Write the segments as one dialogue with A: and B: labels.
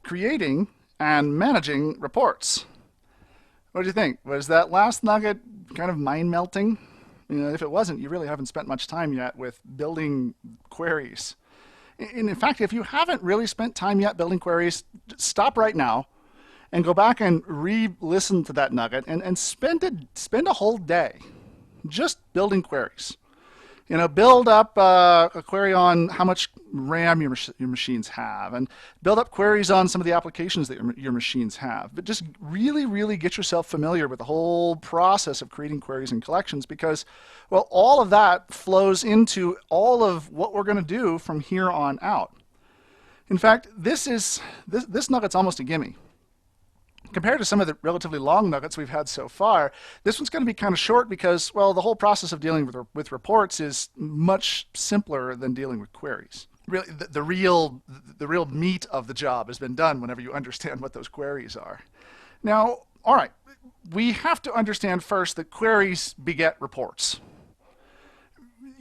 A: creating and managing reports. What do you think? Was that last nugget kind of mind-melting? If it wasn't, you really haven't spent much time yet with building queries. In fact, if you haven't really spent time yet building queries, stop right now and go back and re-listen to that nugget and spend a whole day just building queries. Build up a query on how much RAM your machines have, and build up queries on some of the applications that your machines have. But just really, really get yourself familiar with the whole process of creating queries and collections, because, well, all of that flows into all of what we're going to do from here on out. In fact, this nugget's almost a gimme. Compared to some of the relatively long nuggets we've had so far, this one's going to be kind of short because, well, the whole process of dealing with reports is much simpler than dealing with queries. Really, the real meat of the job has been done whenever you understand what those queries are. Now, all right, we have to understand first that queries beget reports.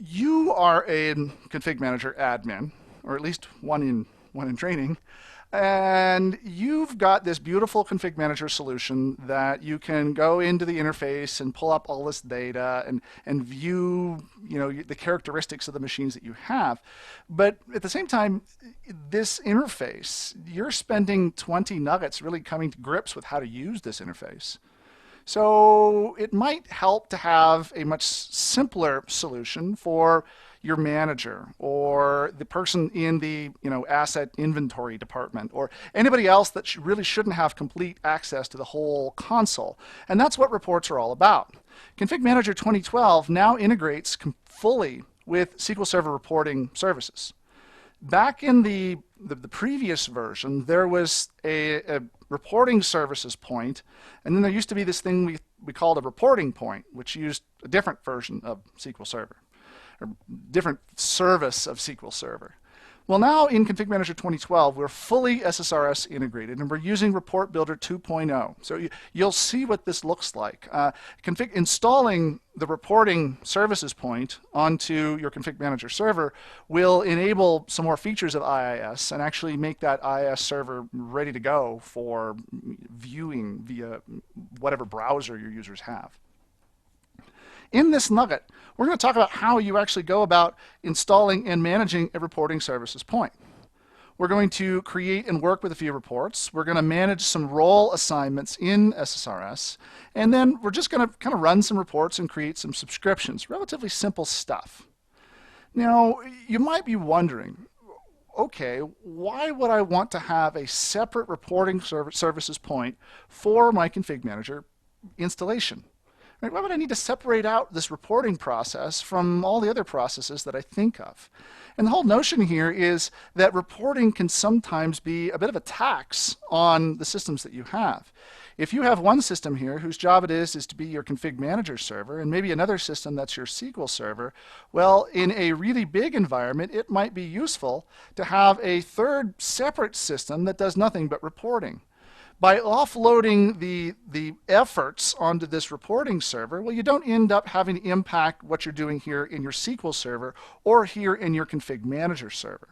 A: You are a config manager admin, or at least one in training. And you've got this beautiful config manager solution that you can go into the interface and pull up all this data and view the characteristics of the machines that you have. But at the same time, this interface, you're spending 20 nuggets really coming to grips with how to use this interface. So it might help to have a much simpler solution for your manager or the person in the asset inventory department or anybody else that really shouldn't have complete access to the whole console. And that's what reports are all about. Config Manager 2012 now integrates fully with SQL Server reporting services. Back in the previous version, there was a reporting services point, and then there used to be this thing we called a reporting point, which used a different version of SQL Server, or different service of SQL Server. Well, now in Config Manager 2012, we're fully SSRS integrated, and we're using Report Builder 2.0. So you'll see what this looks like. Installing the reporting services point onto your Config Manager server will enable some more features of IIS and actually make that IIS server ready to go for viewing via whatever browser your users have. In this nugget, we're going to talk about how you actually go about installing and managing a reporting services point. We're going to create and work with a few reports. We're going to manage some role assignments in SSRS. And then we're just going to kind of run some reports and create some subscriptions. Relatively simple stuff. Now, you might be wondering, okay, why would I want to have a separate reporting services point for my Config Manager installation? Right? Why would I need to separate out this reporting process from all the other processes that I think of? And the whole notion here is that reporting can sometimes be a bit of a tax on the systems that you have. If you have one system here whose job it is to be your config manager server, and maybe another system that's your SQL server, well, in a really big environment, it might be useful to have a third separate system that does nothing but reporting. By offloading the efforts onto this reporting server, well, you don't end up having to impact what you're doing here in your SQL server or here in your config manager server.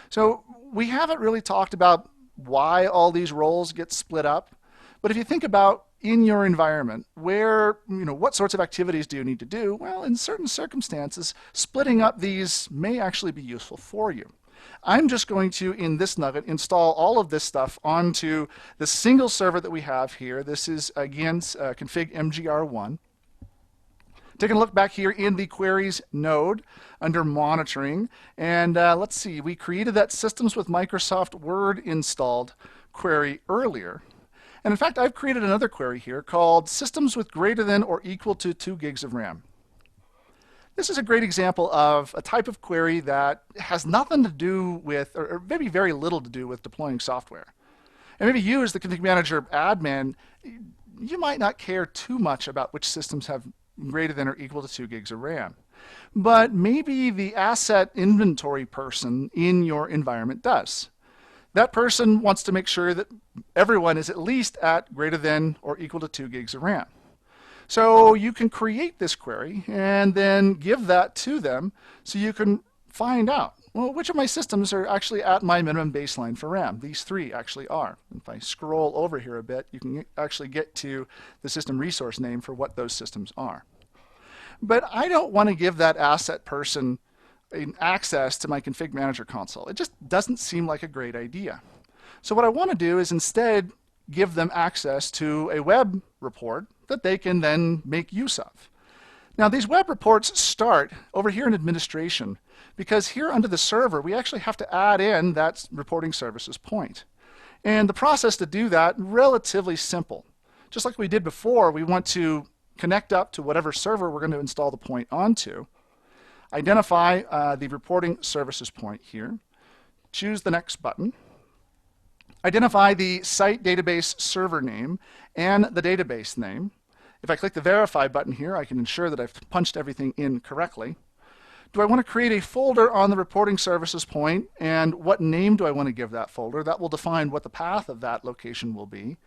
A: So we haven't really talked about why all these roles get split up, but if you think about in your environment, what sorts of activities do you need to do? Well, in certain circumstances, splitting up these may actually be useful for you. I'm just going to, in this nugget, install all of this stuff onto the single server that we have here. This is, again, config mgr1. Taking a look back here in the queries node under monitoring. And let's see, we created that Systems with Microsoft Word installed query earlier. And in fact, I've created another query here called Systems with greater than or equal to 2 gigs of RAM. This is a great example of a type of query that has nothing to do with, or maybe very little to do with deploying software. And maybe you as the config manager admin, you might not care too much about which systems have greater than or equal to 2 gigs of RAM. But maybe the asset inventory person in your environment does. That person wants to make sure that everyone is at least at greater than or equal to 2 gigs of RAM. So you can create this query and then give that to them so you can find out well, which of my systems are actually at my minimum baseline for RAM? These three actually are. If I scroll over here a bit, you can actually get to the system resource name for what those systems are. But I don't want to give that asset person access to my config manager console. It just doesn't seem like a great idea. So what I want to do is instead give them access to a web report that they can then make use of. Now these web reports start over here in administration, because here under the server we actually have to add in that reporting services point. And the process to do that, relatively simple. Just like we did before, we want to connect up to whatever server we're going to install the point onto, identify the reporting services point here, choose the next button, identify the site database server name and the database name. If I click the verify button here, I can ensure that I've punched everything in correctly. Do I want to create a folder on the reporting services point, and what name do I want to give that folder? That will define what the path of that location will be.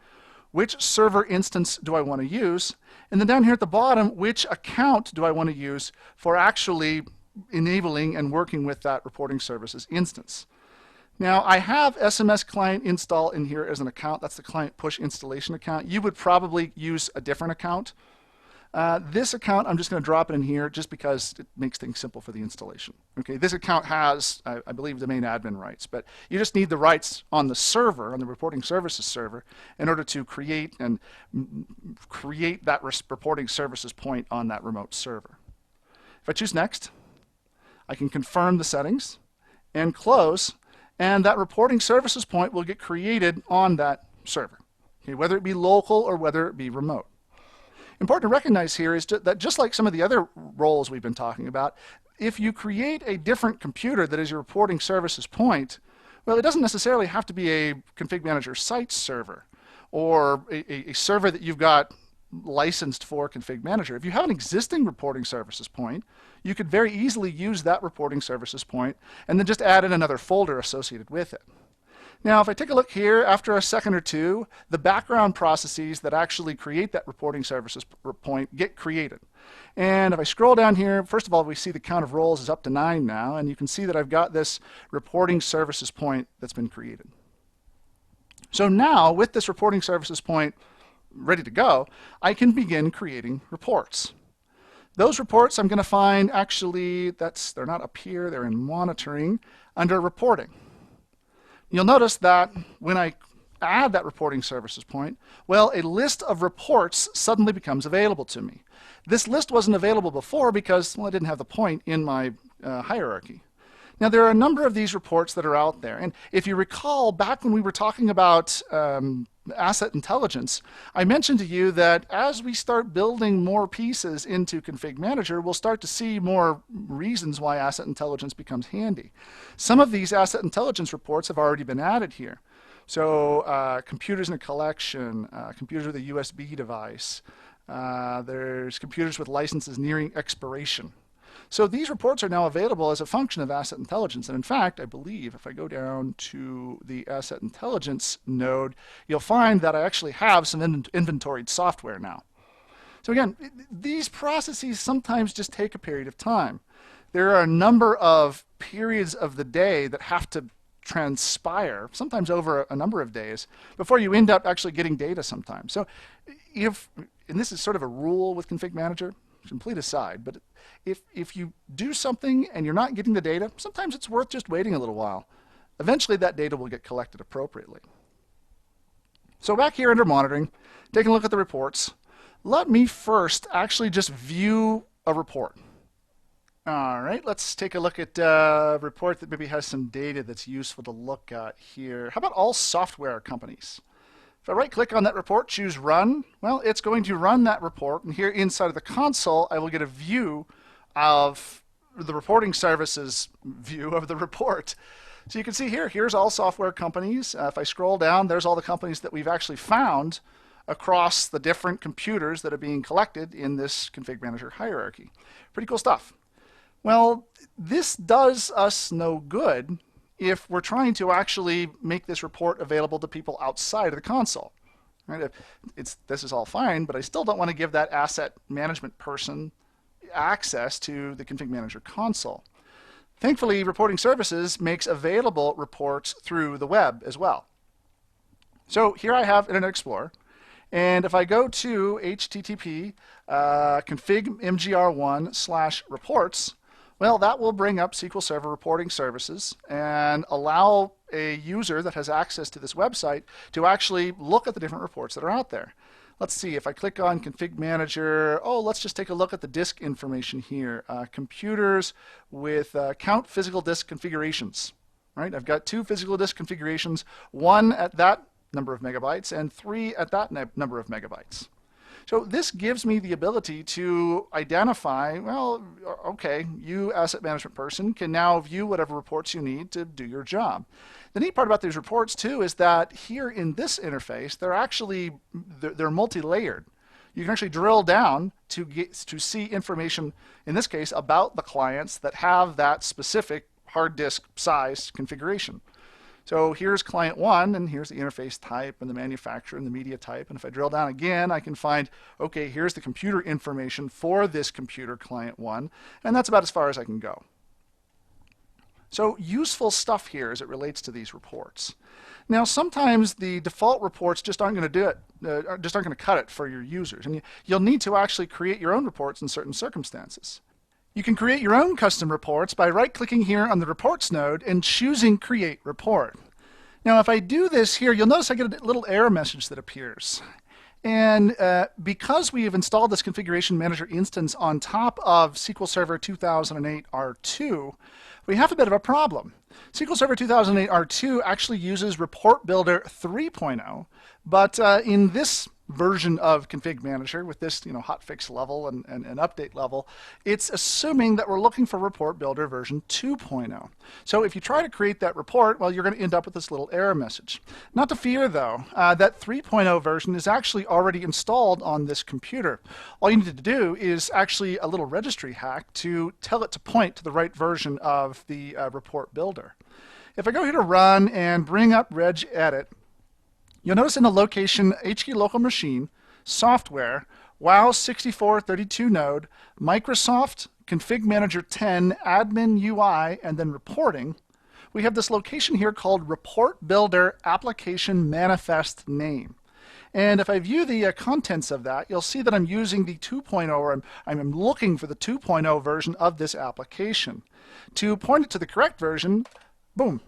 A: Which server instance do I want to use? And then down here at the bottom, which account do I want to use for actually enabling and working with that reporting services instance? Now, I have SMS client install in here as an account. That's the client push installation account. You would probably use a different account. This account, I'm just going to drop it in here just because it makes things simple for the installation. Okay, this account has, I believe, domain admin rights, but you just need the rights on the server, on the reporting services server, in order to create that reporting services point on that remote server. If I choose next, I can confirm the settings and close, and that reporting services point will get created on that server, okay, whether it be local or whether it be remote. Important to recognize here is that just like some of the other roles we've been talking about, if you create a different computer that is your reporting services point, well, it doesn't necessarily have to be a config manager site server or a server that you've got licensed for config manager. If you have an existing reporting services point, you could very easily use that reporting services point and then just add in another folder associated with it. Now, if I take a look here, after a second or two, the background processes that actually create that reporting services point get created. And if I scroll down here, first of all, we see the count of roles is up to 9 now, and you can see that I've got this reporting services point that's been created. So now, with this reporting services point ready to go, I can begin creating reports. Those reports I'm going to find actually, they're not up here, they're in monitoring under reporting. You'll notice that when I add that reporting services point, well, a list of reports suddenly becomes available to me. This list wasn't available before because, well, I didn't have the point in my hierarchy. Now, there are a number of these reports that are out there. And if you recall, back when we were talking about asset intelligence, I mentioned to you that as we start building more pieces into Config Manager, we'll start to see more reasons why asset intelligence becomes handy. Some of these asset intelligence reports have already been added here. So computers in a collection, computers with a USB device, there's computers with licenses nearing expiration. So these reports are now available as a function of asset intelligence. And in fact, I believe if I go down to the asset intelligence node, you'll find that I actually have some inventoried software now. So again, these processes sometimes just take a period of time. There are a number of periods of the day that have to transpire, sometimes over a number of days, before you end up actually getting data sometimes. So and this is sort of a rule with Config Manager, complete aside, but if you do something and you're not getting the data, sometimes it's worth just waiting a little while. Eventually that data will get collected appropriately. So back here under monitoring, taking a look at the reports, let me first actually just view a report. All right, let's take a look at a report that maybe has some data that's useful to look at here. How about all software companies? If I right-click on that report, choose Run, well, it's going to run that report, and here inside of the console, I will get a view of the reporting services view of the report. So you can see here, here's all software companies. If I scroll down, there's all the companies that we've actually found across the different computers that are being collected in this Config Manager hierarchy. Pretty cool stuff. Well, this does us no good if we're trying to actually make this report available to people outside of the console. Right? This is all fine, but I still don't want to give that asset management person access to the Config Manager console. Thankfully, Reporting Services makes available reports through the web as well. So here I have Internet Explorer, and if I go to http config mgr1/reports, well, that will bring up SQL Server Reporting Services and allow a user that has access to this website to actually look at the different reports that are out there. Let's see, if I click on Config Manager, let's just take a look at the disk information here. Computers with count physical disk configurations. Right? I've got 2 physical disk configurations, 1 at that number of megabytes and 3 at that number of megabytes. So this gives me the ability to identify, well, okay, you asset management person can now view whatever reports you need to do your job. The neat part about these reports too is that here in this interface, they're multi-layered. You can actually drill down to see information, in this case, about the clients that have that specific hard disk size configuration. So here's client 1, and here's the interface type and the manufacturer and the media type. And if I drill down again, I can find, okay, here's the computer information for this computer, client 1, and that's about as far as I can go. So useful stuff here as it relates to these reports. Now, sometimes the default reports just aren't going to do it, just aren't going to cut it for your users. And you'll need to actually create your own reports in certain circumstances. You can create your own custom reports by right-clicking here on the Reports node and choosing Create Report. Now, if I do this here, you'll notice I get a little error message that appears. And because we have installed this Configuration Manager instance on top of SQL Server 2008 R2, we have a bit of a problem. SQL Server 2008 R2 actually uses Report Builder 3.0, but in this version of Config Manager with this hotfix level and update level, it's assuming that we're looking for Report Builder version 2.0. So if you try to create that report, well, you're going to end up with this little error message. Not to fear, though, that 3.0 version is actually already installed on this computer. All you need to do is actually a little registry hack to tell it to point to the right version of the Report Builder. If I go here to Run and bring up regedit, you'll notice in the location HKey local machine, software, WoW 6432 node, Microsoft, Config Manager 10, admin UI, and then reporting, we have this location here called Report Builder Application Manifest Name. And if I view the contents of that, you'll see that I'm using the 2.0, or I'm looking for the 2.0 version of this application. To point it to the correct version, boom.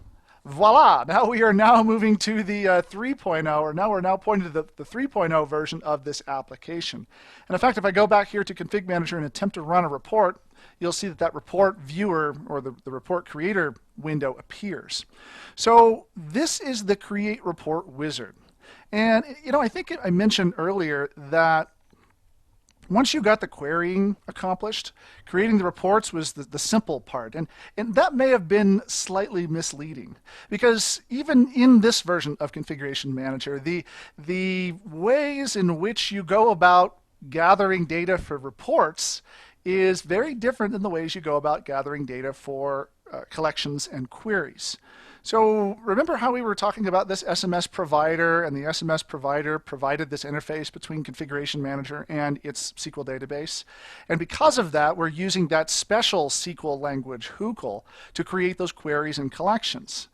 A: Voila! Now we are moving to the 3.0, or now we're pointing to the 3.0 version of this application. And in fact, if I go back here to Config Manager and attempt to run a report, you'll see that report viewer, or the report creator window appears. So this is the Create Report wizard. And I think I mentioned earlier that once you got the querying accomplished, creating the reports was the simple part. And that may have been slightly misleading, because even in this version of Configuration Manager, the ways in which you go about gathering data for reports is very different than the ways you go about gathering data for collections and queries. So remember how we were talking about this SMS provider, and the SMS provider provided this interface between Configuration Manager and its SQL database? And because of that, we're using that special SQL language, HUCL, to create those queries and collections.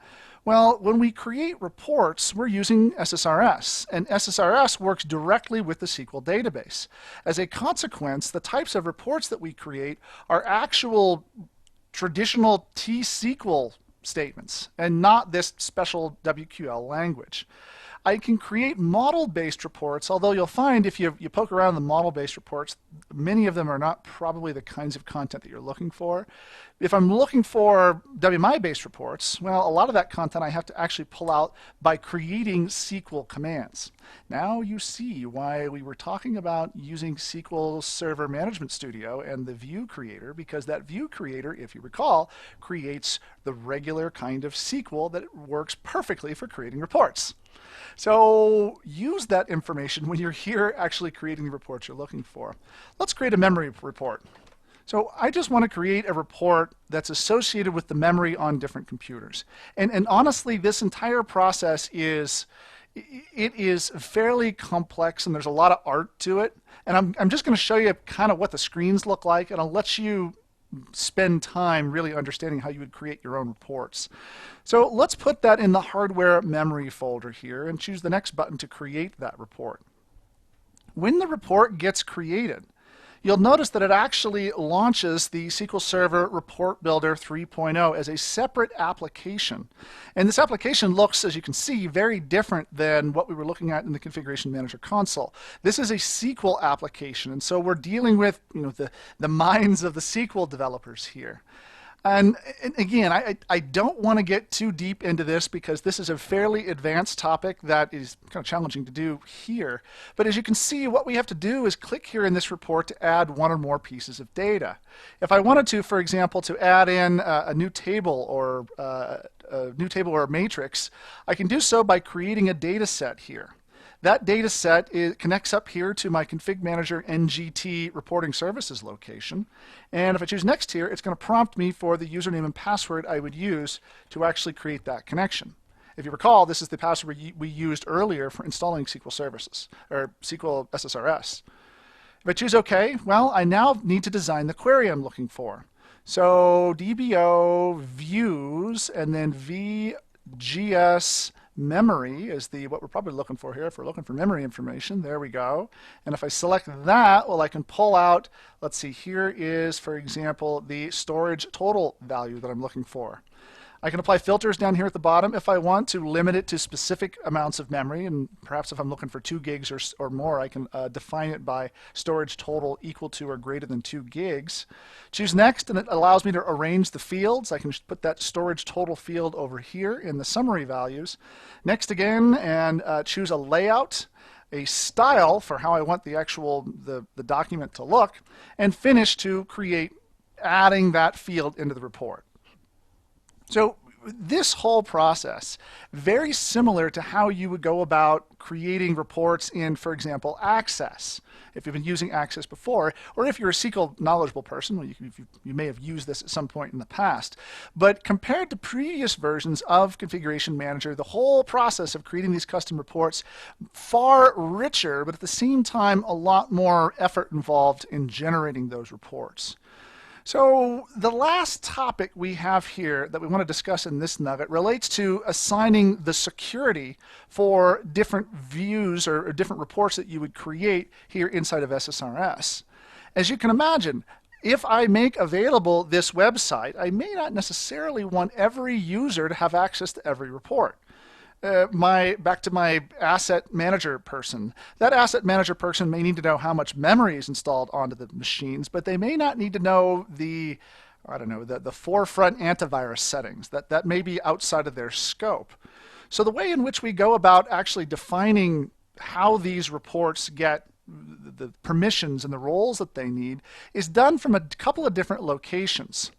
A: Well, when we create reports, we're using SSRS, and SSRS works directly with the SQL database. As a consequence, the types of reports that we create are actual traditional T-SQL statements and not this special WQL language. I can create model-based reports, although you'll find if you poke around the model-based reports, many of them are not probably the kinds of content that you're looking for. If I'm looking for WMI-based reports, well, a lot of that content I have to actually pull out by creating SQL commands. Now you see why we were talking about using SQL Server Management Studio and the View Creator, because that View Creator, if you recall, creates the regular kind of SQL that works perfectly for creating reports. So use that information when you're here actually creating the reports you're looking for. Let's create a memory report. So I just want to create a report that's associated with the memory on different computers. And honestly, this entire process is fairly complex, and there's a lot of art to it. And I'm just going to show you kind of what the screens look like, and I'll let you spend time really understanding how you would create your own reports. So let's put that in the hardware memory folder here and choose the next button to create that report. When the report gets created, you'll notice that it actually launches the SQL Server Report Builder 3.0 as a separate application. And this application looks, as you can see, very different than what we were looking at in the Configuration Manager console. This is a SQL application, and so we're dealing with the minds of the SQL developers here. And again, I don't want to get too deep into this because this is a fairly advanced topic that is kind of challenging to do here. But as you can see, what we have to do is click here in this report to add one or more pieces of data. If I wanted to, for example, to add in a new table or a matrix, I can do so by creating a data set here. That data set connects up here to my Config Manager NGT reporting services location. And if I choose next here, it's going to prompt me for the username and password I would use to actually create that connection. If you recall, this is the password we used earlier for installing SQL services, or SQL SSRS. If I choose OK, well, I now need to design the query I'm looking for. So DBO views and then VGS memory is what we're probably looking for here. If we're looking for memory information, there we go. And if I select that, well, I can pull out, let's see, here is, for example, the storage total value that I'm looking for. I can apply filters down here at the bottom if I want to limit it to specific amounts of memory, and perhaps if I'm looking for 2 gigs or more, I can define it by storage total equal to or greater than 2 gigs. Choose next, and it allows me to arrange the fields. I can just put that storage total field over here in the summary values. Next again, and choose a layout, a style for how I want the document to look, and finish to create adding that field into the report. So this whole process, very similar to how you would go about creating reports in, for example, Access, if you've been using Access before, or if you're a SQL knowledgeable person, well, you may have used this at some point in the past. But compared to previous versions of Configuration Manager, the whole process of creating these custom reports, far richer, but at the same time, a lot more effort involved in generating those reports. So the last topic we have here that we want to discuss in this nugget relates to assigning the security for different views or different reports that you would create here inside of SSRS. As you can imagine, if I make available this website, I may not necessarily want every user to have access to every report. Back to my asset manager person. That asset manager person may need to know how much memory is installed onto the machines, but they may not need to know the forefront antivirus settings. That may be outside of their scope. So the way in which we go about actually defining how these reports get the permissions and the roles that they need is done from a couple of different locations.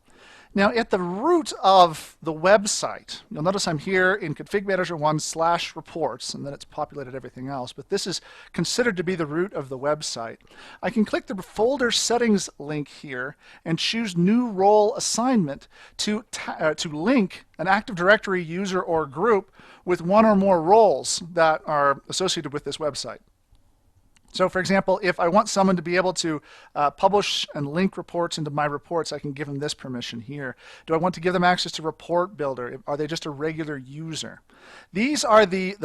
A: Now, at the root of the website, you'll notice I'm here in Config Manager 1/reports, and then it's populated everything else, but this is considered to be the root of the website. I can click the folder settings link here and choose new role assignment to link an Active Directory user or group with one or more roles that are associated with this website. So for example, if I want someone to be able to publish and link reports into my reports, I can give them this permission here. Do I want to give them access to Report Builder? Are they just a regular user? These are the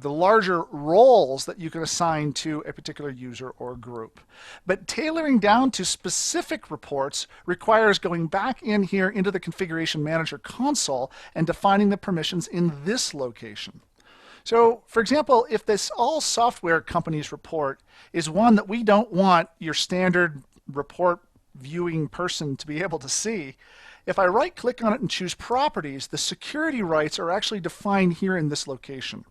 A: larger roles that you can assign to a particular user or group. But tailoring down to specific reports requires going back in here into the Configuration Manager console and defining the permissions in this location. So, for example, if this all software companies report is one that we don't want your standard report viewing person to be able to see, if I right-click on it and choose Properties, the security rights are actually defined here in this location.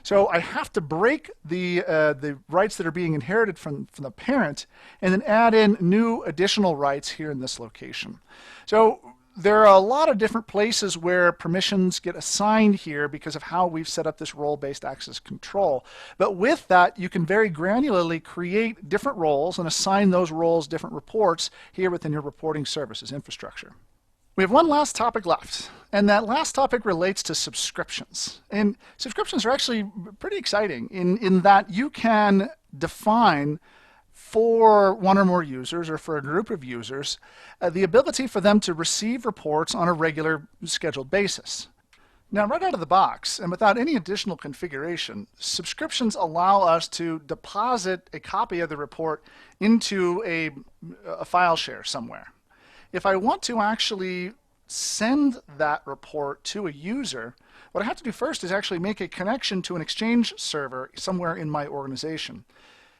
A: So I have to break the rights that are being inherited from the parent and then add in new additional rights here in this location. So there are a lot of different places where permissions get assigned here because of how we've set up this role-based access control. But with that, you can very granularly create different roles and assign those roles different reports here within your reporting services infrastructure. We have one last topic left, and that last topic relates to subscriptions. And subscriptions are actually pretty exciting in that you can define for one or more users or for a group of users, the ability for them to receive reports on a regular scheduled basis. Now, right out of the box, and without any additional configuration, subscriptions allow us to deposit a copy of the report into a file share somewhere. If I want to actually send that report to a user, what I have to do first is actually make a connection to an Exchange server somewhere in my organization.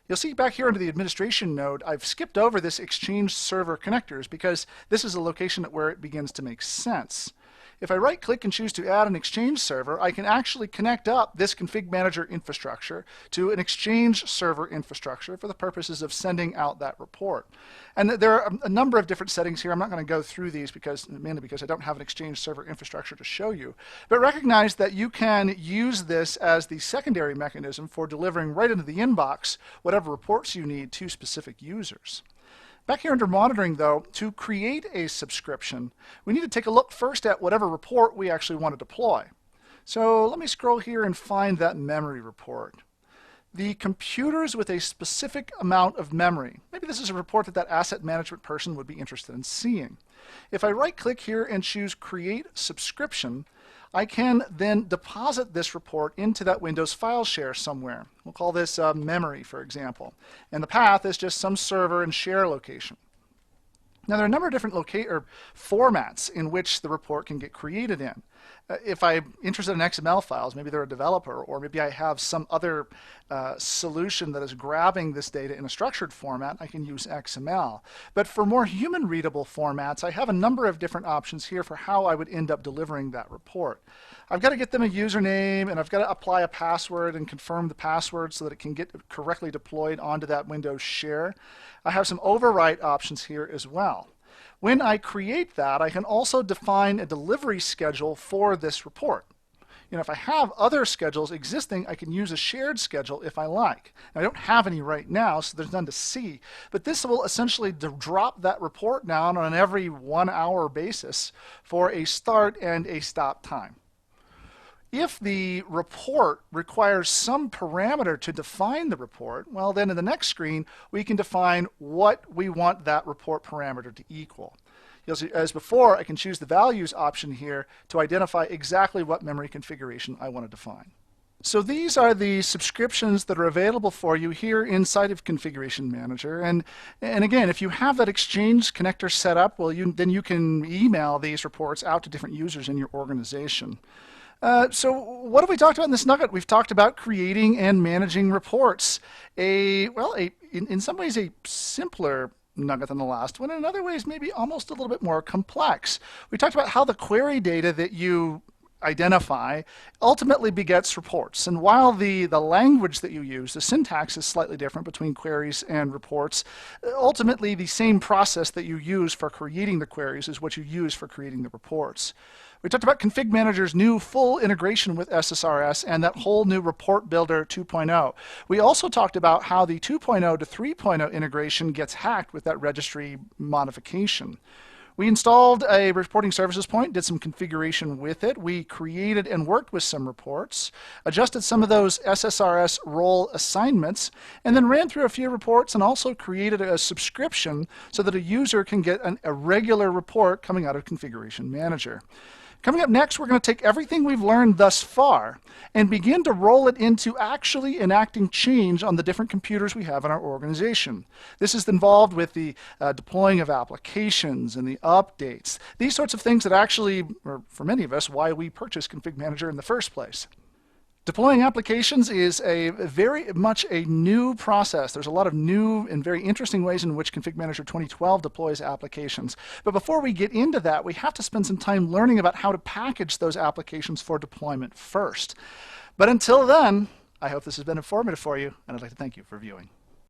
A: You'll see back here under the administration node, I've skipped over this Exchange server connectors because this is a location where it begins to make sense. If I right-click and choose to add an Exchange server, I can actually connect up this config manager infrastructure to an Exchange server infrastructure for the purposes of sending out that report. And there are a number of different settings here. I'm not going to go through these mainly because I don't have an Exchange server infrastructure to show you. But recognize that you can use this as the secondary mechanism for delivering right into the inbox whatever reports you need to specific users. Back here under monitoring, though, to create a subscription, we need to take a look first at whatever report we actually want to deploy. So let me scroll here and find that memory report. The computers with a specific amount of memory. Maybe this is a report that asset management person would be interested in seeing. If I right-click here and choose Create Subscription, I can then deposit this report into that Windows file share somewhere. We'll call this memory, for example. And the path is just some server and share location. Now, there are a number of different formats in which the report can get created in. If I'm interested in XML files, maybe they're a developer, or maybe I have some other solution that is grabbing this data in a structured format, I can use XML. But for more human-readable formats, I have a number of different options here for how I would end up delivering that report. I've got to get them a username, and I've got to apply a password and confirm the password so that it can get correctly deployed onto that Windows share. I have some overwrite options here as well. When I create that, I can also define a delivery schedule for this report. If I have other schedules existing, I can use a shared schedule if I like. Now, I don't have any right now, so there's none to see, but this will essentially drop that report down on an every 1 hour basis for a start and a stop time. If the report requires some parameter to define the report, well, then in the next screen, we can define what we want that report parameter to equal. You'll see, as before, I can choose the values option here to identify exactly what memory configuration I want to define. So these are the subscriptions that are available for you here inside of Configuration Manager. And again, if you have that Exchange connector set up, well, then you can email these reports out to different users in your organization. So what have we talked about in this nugget? We've talked about creating and managing reports. In some ways, a simpler nugget than the last one. In other ways, maybe almost a little bit more complex. We talked about how the query data that you identify ultimately begets reports. And while the language that you use, the syntax is slightly different between queries and reports, ultimately the same process that you use for creating the queries is what you use for creating the reports. We talked about Config Manager's new full integration with SSRS and that whole new Report Builder 2.0. We also talked about how the 2.0 to 3.0 integration gets hacked with that registry modification. We installed a reporting services point, did some configuration with it. We created and worked with some reports, adjusted some of those SSRS role assignments, and then ran through a few reports and also created a subscription so that a user can get a regular report coming out of Configuration Manager. Coming up next, we're going to take everything we've learned thus far and begin to roll it into actually enacting change on the different computers we have in our organization. This is involved with the deploying of applications and the updates, these sorts of things that actually, or for many of us, why we purchased Config Manager in the first place. Deploying applications is very much a new process. There's a lot of new and very interesting ways in which Config Manager 2012 deploys applications. But before we get into that, we have to spend some time learning about how to package those applications for deployment first. But until then, I hope this has been informative for you, and I'd like to thank you for viewing.